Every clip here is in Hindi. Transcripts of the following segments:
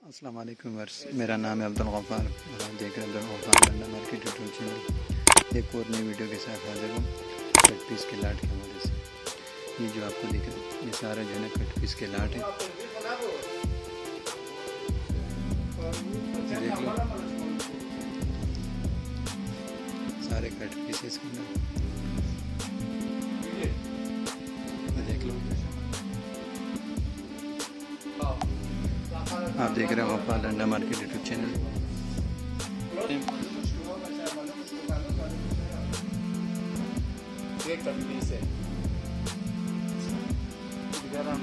अस्सलाम वालेकुम वर्स, मेरा नाम है अब्दुल गफ़ार और आप देख रहे हैं Abdul Gaffar Landa market YouTube channel. एक और नई वीडियो के साथ हाजिर हूँ कट पीस के लाट के हवाले से। ये जो आपको दिख रहा है ये सारा जो है ना कट पीस के लाट है। देख लो सारे कट पीस इसके अंदर, देख लो। आप देख रहे हो Gaffar Landa market YouTube channel. सारा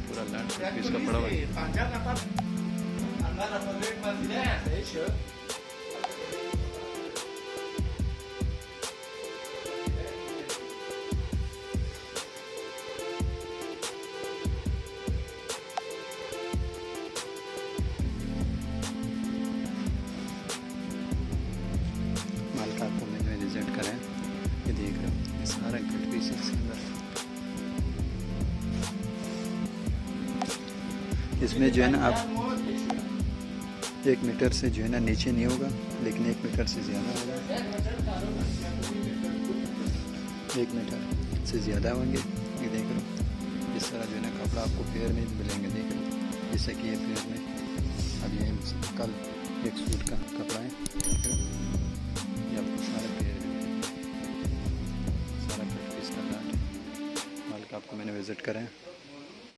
पूरा लाट पीस का पड़ा हुआ है। माल का आपको मैंने विजिट करा है, ये देख रहे हो ये सारा कट पीस इसके अंदर। इसमें जो है ना आप 1 मीटर से जो है ना नीचे नहीं होगा, लेकिन 1 मीटर से ज़्यादा होगा। 1 मीटर से ज़्यादा होंगे। ये देख रहे हो इस तरह जो है ना कपड़ा आपको पेयर में मिलेंगे। देख रहे हो जैसे कि ये पेयर में अब ये कल एक सूट का कपड़ा है, ये आपको सारा पेयर में सारा कट पीस का लाट है। माल का आपको मैंने विज़िट करा है।